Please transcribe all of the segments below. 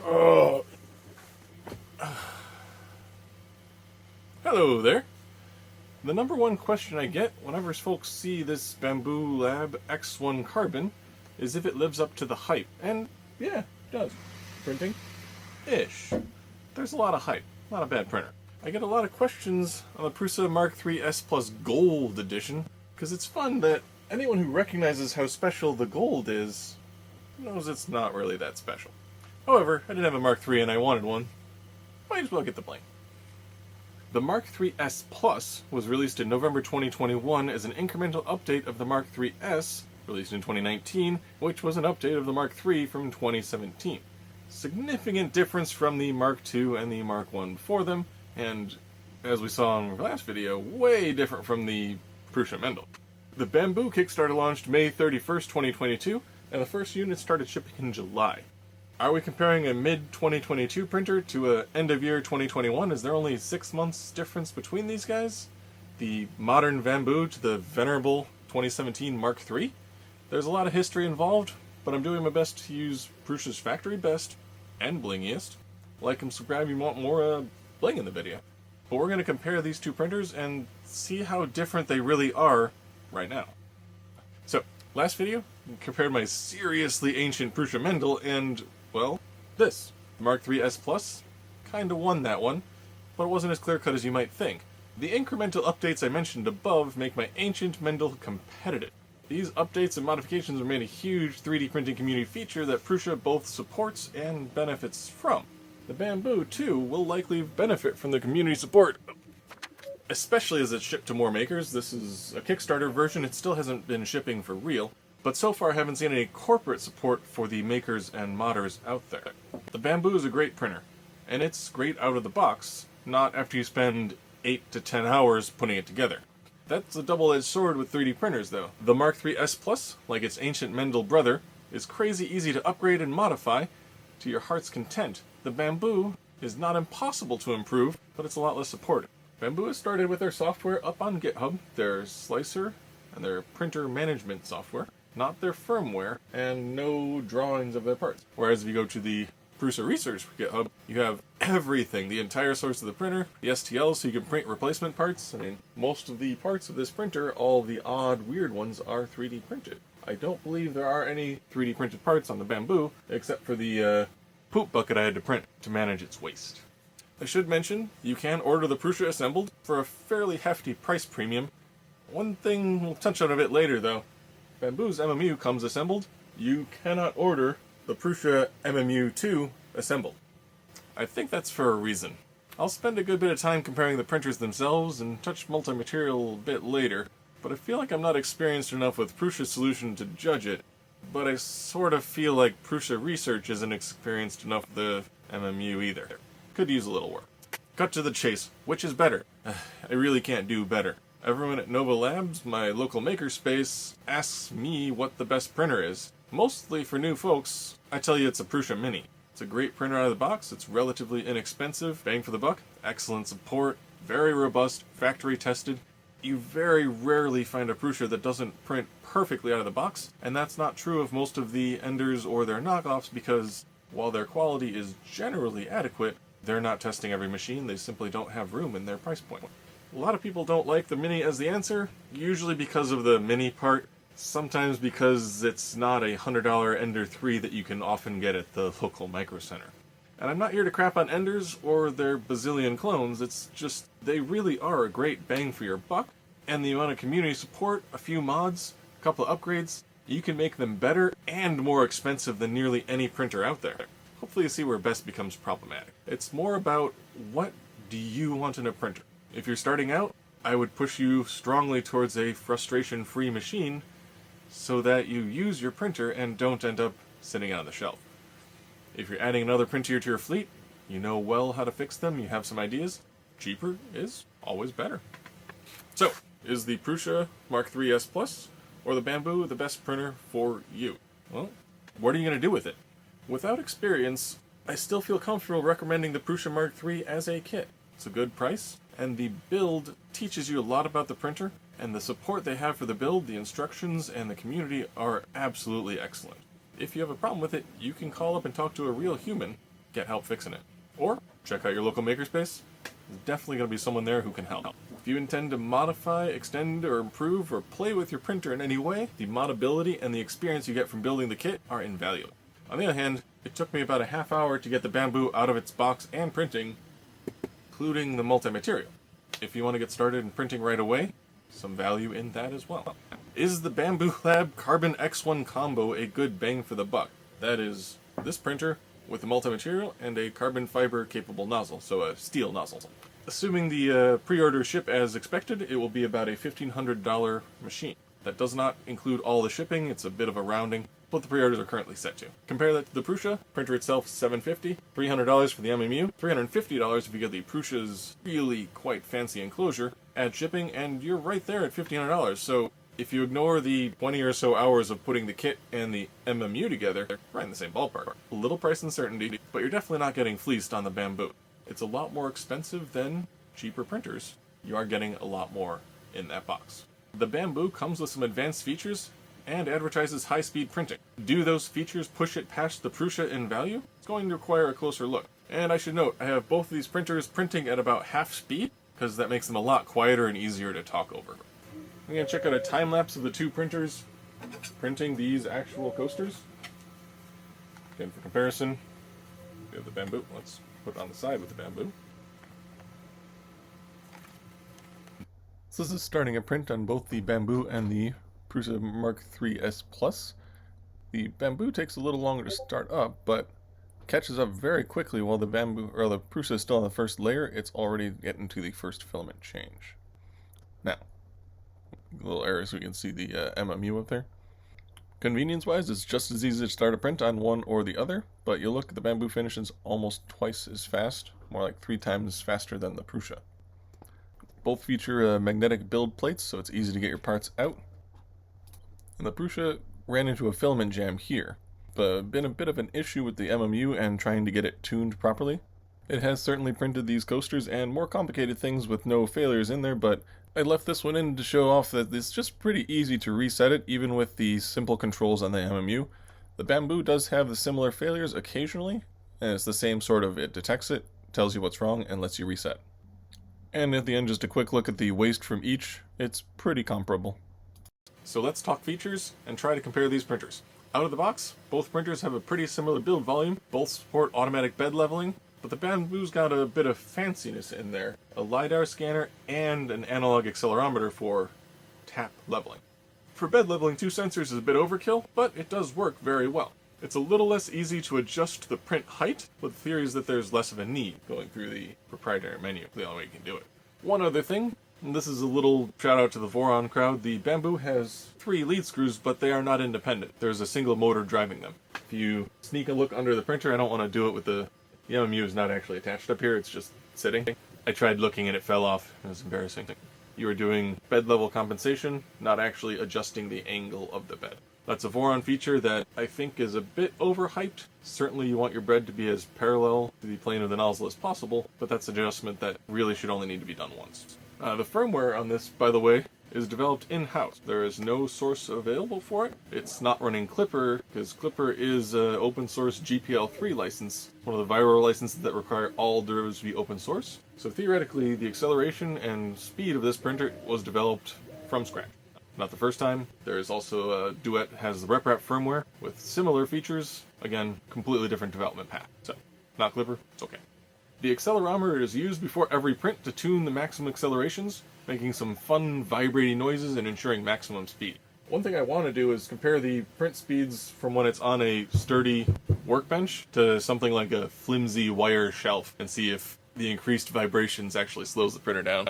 Oh. Hello there. The number one question I get whenever folks see this Bambu Lab X1 Carbon is if it lives up to the hype. And yeah, it does. Printing? Ish. There's a lot of hype. Not a bad printer. I get a lot of questions on the Prusa Mk3S Plus Gold Edition because it's fun that anyone who recognizes how special the gold is knows it's not really that special. However, I didn't have a Mark III and I wanted one. Might as well get the bling. The Mark III's Plus was released in November 2021 as an incremental update of the Mark III's, released in 2019, which was an update of the Mark III from 2017. Significant difference from the Mark II and the Mark I before them, and as we saw in the last video, way different from the Prusa Mendel. The Bambu Kickstarter launched May 31st, 2022, and the first unit started shipping in July. Are we comparing a mid-2022 printer to a end-of-year 2021? Is there only 6 months difference between these guys? The modern Bambu to the venerable 2017 Mark III? There's a lot of history involved, but I'm doing my best to use Prusa's factory best and blingiest. Like and subscribe if you want more bling in the video. But we're going to compare these two printers and see how different they really are right now. So, last video, I compared my seriously ancient Prusa Mendel and, well, this. The Mark III's Plus kinda won that one, but it wasn't as clear-cut as you might think. The incremental updates I mentioned above make my ancient Mendel competitive. These updates and modifications are made a huge 3D printing community feature that Prusa both supports and benefits from. The Bambu, too, will likely benefit from the community support, especially as it's shipped to more makers. This is a Kickstarter version, it still hasn't been shipping for real. But so far I haven't seen any corporate support for the makers and modders out there. The Bambu is a great printer, and it's great out of the box, not after you spend 8 to 10 hours putting it together. That's a double-edged sword with 3D printers though. The Mark III's Plus, like its ancient Mendel brother, is crazy easy to upgrade and modify to your heart's content. The Bambu is not impossible to improve, but it's a lot less supported. Bambu has started with their software up on GitHub, their slicer and their printer management software. Not their firmware, and no drawings of their parts. Whereas if you go to the Prusa Research GitHub, you have everything, the entire source of the printer, the STL so you can print replacement parts. I mean, most of the parts of this printer, all the odd, weird ones, are 3D printed. I don't believe there are any 3D printed parts on the Bambu, except for the poop bucket I had to print to manage its waste. I should mention, you can order the Prusa assembled for a fairly hefty price premium. One thing we'll touch on a bit later though. Bambu's MMU comes assembled. You cannot order the Prusa MMU2 assembled. I think that's for a reason. I'll spend a good bit of time comparing the printers themselves and touch multi-material a bit later, but I feel like I'm not experienced enough with Prusa's solution to judge it, but I sort of feel like Prusa Research isn't experienced enough with the MMU either. Could use a little work. Cut to the chase. Which is better? I really can't do better. Everyone at Nova Labs, my local makerspace, asks me what the best printer is. Mostly for new folks, I tell you it's a Prusa Mini. It's a great printer out of the box, it's relatively inexpensive, bang for the buck, excellent support, very robust, factory tested. You very rarely find a Prusa that doesn't print perfectly out of the box, and that's not true of most of the Enders or their knockoffs because, while their quality is generally adequate, they're not testing every machine, they simply don't have room in their price point. A lot of people don't like the Mini as the answer, usually because of the Mini part, sometimes because it's not a $100 Ender 3 that you can often get at the local Micro Center. And I'm not here to crap on Enders or their bazillion clones, it's just they really are a great bang for your buck, and the amount of community support, a few mods, a couple of upgrades, you can make them better and more expensive than nearly any printer out there. Hopefully you see where best becomes problematic. It's more about what do you want in a printer. If you're starting out, I would push you strongly towards a frustration-free machine so that you use your printer and don't end up sitting on the shelf. If you're adding another printer to your fleet, you know well how to fix them, you have some ideas, cheaper is always better. So, is the Prusa Mark III's Plus or the Bambu the best printer for you? Well, what are you going to do with it? Without experience, I still feel comfortable recommending the Prusa Mark III as a kit. It's a good price, and the build teaches you a lot about the printer, and the support they have for the build, the instructions, and the community are absolutely excellent. If you have a problem with it, you can call up and talk to a real human. get help fixing it. Or check out your local makerspace. There's definitely going to be someone there who can help. If you intend to modify, extend, or improve, or play with your printer in any way, the modability and the experience you get from building the kit are invaluable. On the other hand, it took me about a half hour to get the Bambu out of its box and printing, including the multi-material. If you want to get started in printing right away, some value in that as well. Is the Bambu Carbon X1 Combo a good bang for the buck? That is, this printer with a multi-material and a carbon fiber capable nozzle, so a steel nozzle. Assuming the pre-order ship as expected, it will be about a $1,500 machine. That does not include all the shipping, it's a bit of a rounding, what the pre-orders are currently set to. Compare that to the Prusa, printer itself $750, $300 for the MMU, $350 if you get the Prusa's really quite fancy enclosure, add shipping, and you're right there at $1,500, so if you ignore the 20 or so hours of putting the kit and the MMU together, they're right in the same ballpark. A little price uncertainty, but you're definitely not getting fleeced on the Bambu. It's a lot more expensive than cheaper printers. You are getting a lot more in that box. The Bambu comes with some advanced features and advertises high-speed printing. Do those features push it past the Prusa in value? It's going to require a closer look. And I should note, I have both of these printers printing at about half speed, because that makes them a lot quieter and easier to talk over. I'm going to check out a time-lapse of the two printers printing these actual coasters. Again, for comparison, we have the Bambu. Let's put it on the side with the Bambu. So this is starting a print on both the Bambu and the Prusa Mk3S Plus. The Bambu takes a little longer to start up, but catches up very quickly while the Prusa is still on the first layer. It's already getting to the first filament change. Now, a little error so we can see the MMU up there. Convenience-wise, it's just as easy to start a print on one or the other, but you'll look at the Bambu finishes almost twice as fast, more like 3 times faster than the Prusa. Both feature magnetic build plates, so it's easy to get your parts out. And the Prusa ran into a filament jam here. Been a bit of an issue with the MMU and trying to get it tuned properly. It has certainly printed these coasters and more complicated things with no failures in there, but I left this one in to show off that it's just pretty easy to reset it, even with the simple controls on the MMU. The Bambu does have the similar failures occasionally, and it's the same sort of, it detects it, tells you what's wrong, and lets you reset. And at the end, just a quick look at the waste from each. It's pretty comparable. So let's talk features and try to compare these printers. Out of the box, both printers have a pretty similar build volume, both support automatic bed leveling, but the Bambu's got a bit of fanciness in there. A LiDAR scanner and an analog accelerometer for tap leveling. For bed leveling, 2 sensors is a bit overkill, but it does work very well. It's a little less easy to adjust the print height, but the theory is that there's less of a need going through the proprietary menu, the only way you can do it. One other thing, and this is a little shout out to the Voron crowd, the Bambu has 3 lead screws, but they are not independent. There's a single motor driving them. If you sneak a look under the printer, I don't want to do it with the MMU is not actually attached up here, it's just sitting. I tried looking and it fell off, it was embarrassing. You are doing bed level compensation, not actually adjusting the angle of the bed. That's a Voron feature that I think is a bit overhyped. Certainly you want your bed to be as parallel to the plane of the nozzle as possible, but that's an adjustment that really should only need to be done once. The firmware on this, by the way, is developed in-house. There is no source available for it. It's not running Clipper, because Clipper is an open source GPL3 license, one of the viral licenses that require all derivatives to be open source. So theoretically, the acceleration and speed of this printer was developed from scratch. Not the first time. There is also Duet has the RepRap firmware with similar features. Again, completely different development path. So, not Clipper, it's okay. The accelerometer is used before every print to tune the maximum accelerations, making some fun vibrating noises and ensuring maximum speed. One thing I want to do is compare the print speeds from when it's on a sturdy workbench to something like a flimsy wire shelf and see if the increased vibrations actually slows the printer down.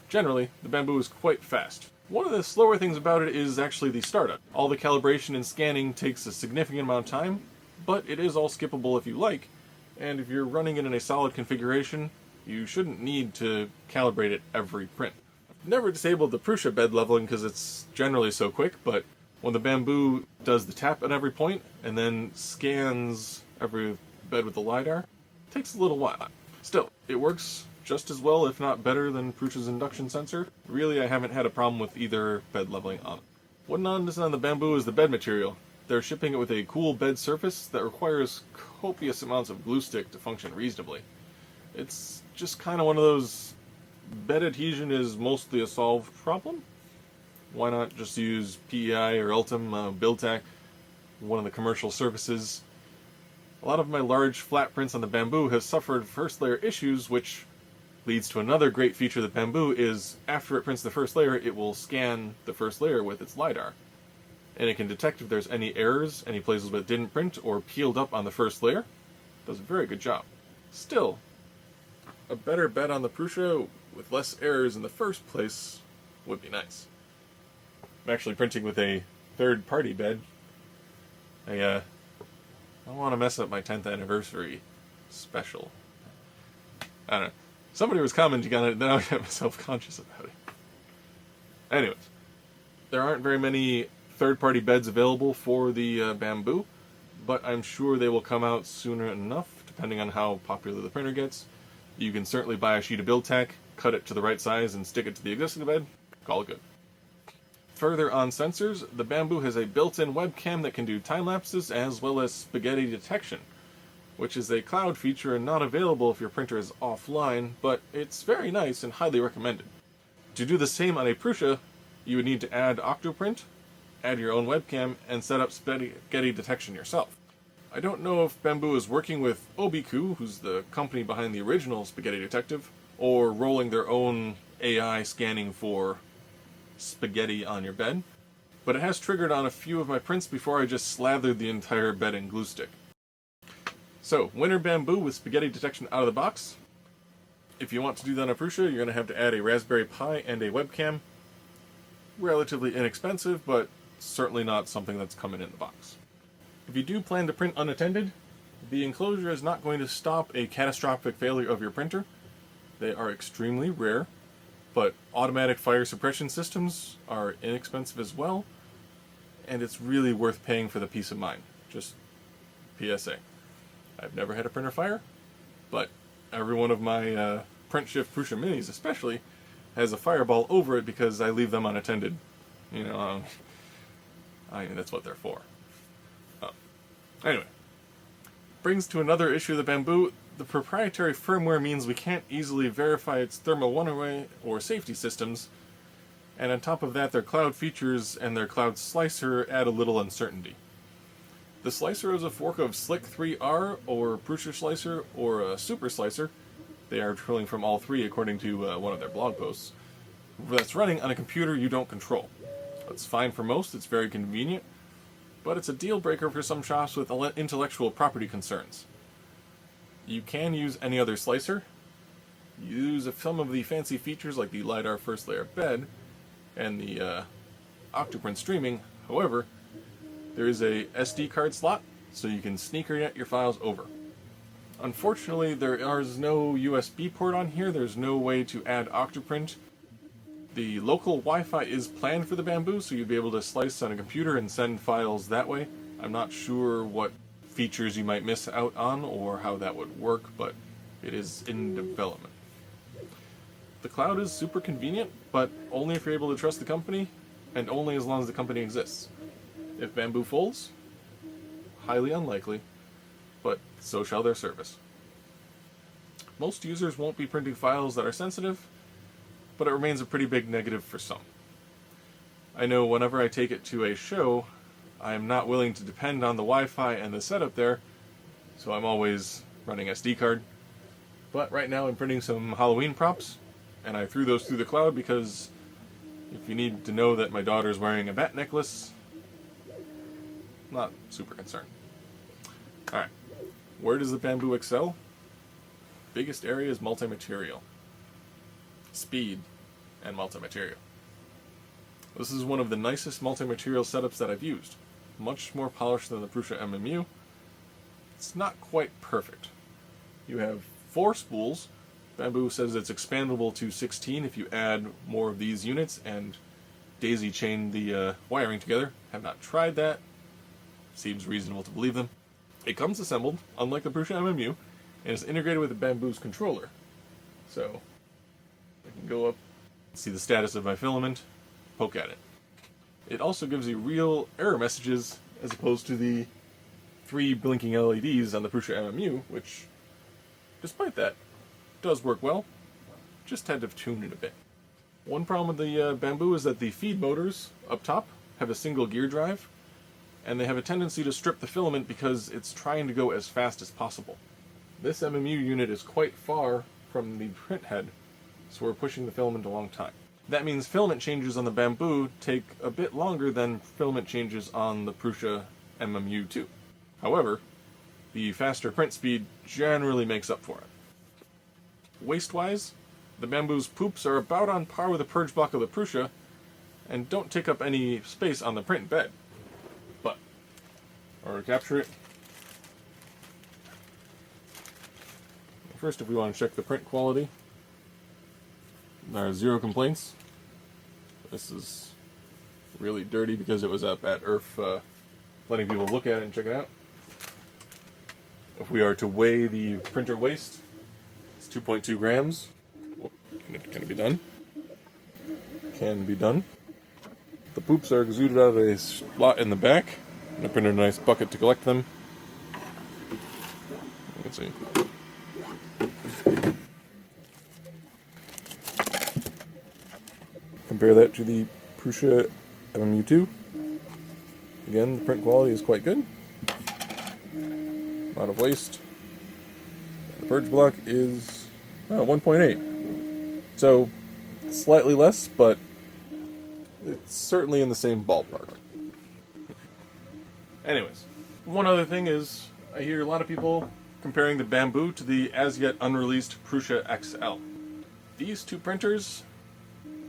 Generally, the Bambu is quite fast. One of the slower things about it is actually the startup. All the calibration and scanning takes a significant amount of time, but it is all skippable if you like, and if you're running it in a solid configuration, you shouldn't need to calibrate it every print. I've never disabled the Prusa bed leveling because it's generally so quick, but when the Bambu does the tap at every point and then scans every bed with the LiDAR, it takes a little while. Still, it works just as well, if not better, than Prusa's induction sensor. Really, I haven't had a problem with either bed leveling on it. What noticed on the Bambu is the bed material. they're shipping it with a cool bed surface that requires copious amounts of glue stick to function reasonably. It's just kind of one of those, bed adhesion is mostly a solved problem. Why not just use PEI or Ultim, BuildTak, one of the commercial surfaces. A lot of my large flat prints on the Bambu have suffered first layer issues, which leads to another great feature of the Bambu is after it prints the first layer, it will scan the first layer with its LiDAR. And it can detect if there's any errors, any places where it didn't print or peeled up on the first layer. It does a very good job. Still, a better bed on the Prusa with less errors in the first place would be nice. I'm actually printing with a third-party bed. I don't want to mess up my 10th anniversary special. I don't know. Somebody was commenting on it, then I got self-conscious about it. Anyways, there aren't very many third-party beds available for the Bambu, but I'm sure they will come out sooner enough, depending on how popular the printer gets. You can certainly buy a sheet of BuildTak, cut it to the right size, and stick it to the existing bed. Call it good. Further on sensors, the Bambu has a built-in webcam that can do time-lapses as well as spaghetti detection, which is a cloud feature and not available if your printer is offline, but it's very nice and highly recommended. To do the same on a Prusa, you would need to add Octoprint, add your own webcam, and set up spaghetti detection yourself. I don't know if Bambu is working with Obiku, who's the company behind the original Spaghetti Detective, or rolling their own AI scanning for spaghetti on your bed, but it has triggered on a few of my prints before I just slathered the entire bed in glue stick. So, winter Bambu with spaghetti detection out of the box. If you want to do that on a Prusa, you're going to have to add a Raspberry Pi and a webcam. Relatively inexpensive, but certainly not something that's coming in the box. If you do plan to print unattended, the enclosure is not going to stop a catastrophic failure of your printer. They are extremely rare, but automatic fire suppression systems are inexpensive as well, and it's really worth paying for the peace of mind. Just PSA. I've never had a printer fire, but every one of my PrintShift Prusa Minis especially has a fireball over it because I leave them unattended. You know, that's what they're for. Anyway, brings to another issue of the Bambu. The proprietary firmware means we can't easily verify its thermal runaway or safety systems, and on top of that, their cloud features and their cloud slicer add a little uncertainty. The slicer is a fork of Slick 3R, or Prusa Slicer, or a Super Slicer. They are drilling from all three according to one of their blog posts. That's running on a computer you don't control. That's fine for most, it's very convenient, but it's a deal breaker for some shops with intellectual property concerns. You can use any other slicer, use some of the fancy features like the LiDAR first layer bed and the Octoprint streaming. However, there is a SD card slot, so you can sneakernet your files over. Unfortunately, there is no USB port on here. There's no way to add Octoprint. The local Wi-Fi is planned for the Bambu, so you'd be able to slice on a computer and send files that way. I'm not sure what features you might miss out on or how that would work, but it is in development. The cloud is super convenient, but only if you're able to trust the company, and only as long as the company exists. If Bambu folds, highly unlikely, but so shall their service. Most users won't be printing files that are sensitive, but it remains a pretty big negative for some. I know whenever I take it to a show, I am not willing to depend on the Wi-Fi and the setup there, so I'm always running SD card. But right now I'm printing some Halloween props, and I threw those through the cloud because if you need to know that my daughter's wearing a bat necklace, not super concerned. Alright, where does the Bambu excel? Biggest area is multi-material. Speed and multi-material. This is one of the nicest multi-material setups that I've used. Much more polished than the Prusa MMU. It's not quite perfect. You have 4 spools. Bambu says it's expandable to 16 if you add more of these units and daisy chain the wiring together. Have not tried that. Seems reasonable to believe them. It comes assembled, unlike the Prusa MMU, and is integrated with the Bambu's controller. So, I can go up, see the status of my filament, poke at it. It also gives you real error messages as opposed to the 3 blinking LEDs on the Prusa MMU, which, despite that, does work well. Just had to tune it a bit. One problem with the Bambu is that the feed motors up top have a single gear drive, and they have a tendency to strip the filament because it's trying to go as fast as possible. This MMU unit is quite far from the print head, so we're pushing the filament a long time. That means filament changes on the Bambu take a bit longer than filament changes on the Prusa MMU2. However, the faster print speed generally makes up for it. Waste-wise, the Bambu's poops are about on par with the purge block of the Prusa, and don't take up any space on the print bed. But, in order to capture it, first if we want to check the print quality, there are 0 complaints. This is really dirty because it was up at IRF letting people look at it and check it out. If we are to weigh the printer waste, it's 2.2 grams. Can it be done? Can be done. The poops are exuded out of a slot in the back. I printed a nice bucket to collect them. Let's see. Compare that to the Prusa MMU2. Again, the print quality is quite good. Amount of waste. The purge block is 1.8. So, slightly less, but it's certainly in the same ballpark. Anyways, one other thing is, I hear a lot of people comparing the Bambu to the as-yet unreleased Prusa XL. These two printers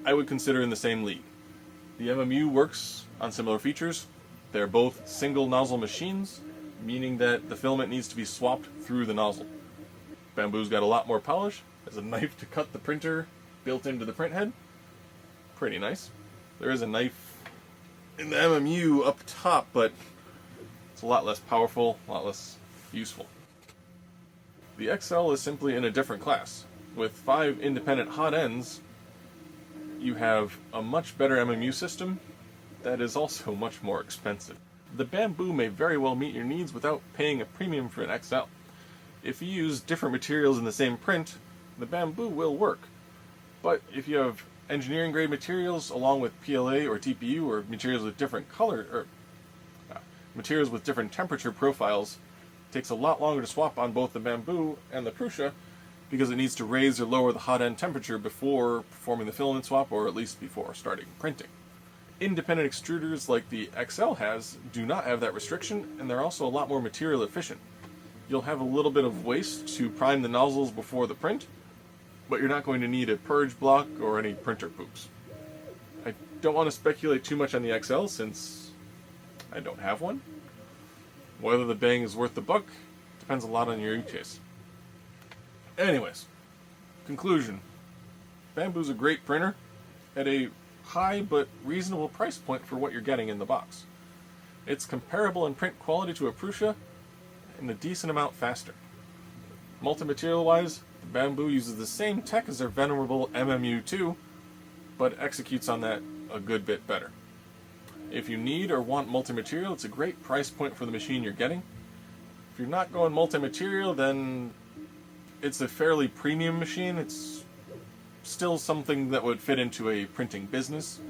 I would consider in the same league. The MMU works on similar features. They're both single nozzle machines, meaning that the filament needs to be swapped through the nozzle. Bambu's got a lot more polish, has a knife to cut the printer built into the print head. Pretty nice. There is a knife in the MMU up top, but it's a lot less powerful, a lot less useful. The XL is simply in a different class. With 5 independent hot ends, you have a much better MMU system that is also much more expensive. The Bambu may very well meet your needs without paying a premium for an XL. If you use different materials in the same print, the Bambu will work. But if you have engineering grade materials along with PLA or TPU or materials with different materials with different temperature profiles, it takes a lot longer to swap on both the Bambu and the Prusa because it needs to raise or lower the hot end temperature before performing the filament swap, or at least before starting printing. Independent extruders like the XL has do not have that restriction, and they're also a lot more material efficient. You'll have a little bit of waste to prime the nozzles before the print, but you're not going to need a purge block or any printer poops. I don't want to speculate too much on the XL since I don't have one. Whether the bang is worth the buck depends a lot on your use case. Anyways, conclusion. Bambu's a great printer at a high but reasonable price point for what you're getting in the box. It's comparable in print quality to a Prusa and a decent amount faster. Multi-material wise, the Bambu uses the same tech as their venerable MMU2, but executes on that a good bit better. If you need or want multi-material, it's a great price point for the machine you're getting. If you're not going multi-material, then it's a fairly premium machine. It's still something that would fit into a printing business,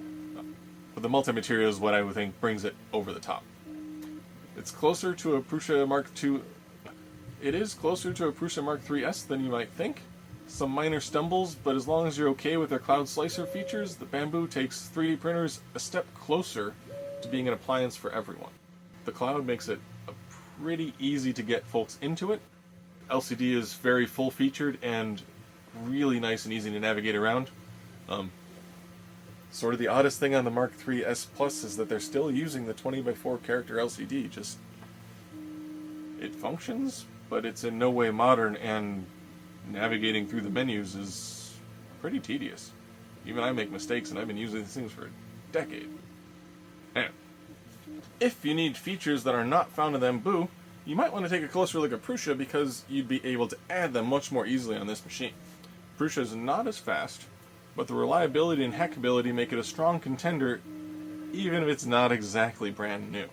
but the multi-material is what I would think brings it over the top. It's closer to a Prusa Mark II. It is closer to a Prusa Mk3S than you might think. Some minor stumbles, but as long as you're okay with their cloud slicer features, the Bambu takes 3D printers a step closer to being an appliance for everyone. The cloud makes it pretty easy to get folks into it. LCD is very full-featured and really nice and easy to navigate around. Sort of the oddest thing on the Mk3S Plus is that they're still using the 20x4 character LCD. Just, it functions, but it's in no way modern, and navigating through the menus is pretty tedious. Even I make mistakes, and I've been using these things for a decade. And if you need features that are not found in the Bambu, you might want to take a closer look at Prusa because you'd be able to add them much more easily on this machine. Prusa is not as fast, but the reliability and hackability make it a strong contender even if it's not exactly brand new.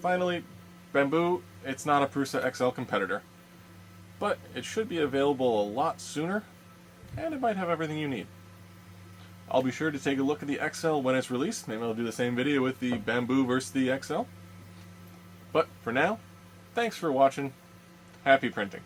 Finally, Bambu, it's not a Prusa XL competitor, but it should be available a lot sooner, and it might have everything you need. I'll be sure to take a look at the XL when it's released. Maybe I'll do the same video with the Bambu versus the XL. But for now, thanks for watching. Happy printing.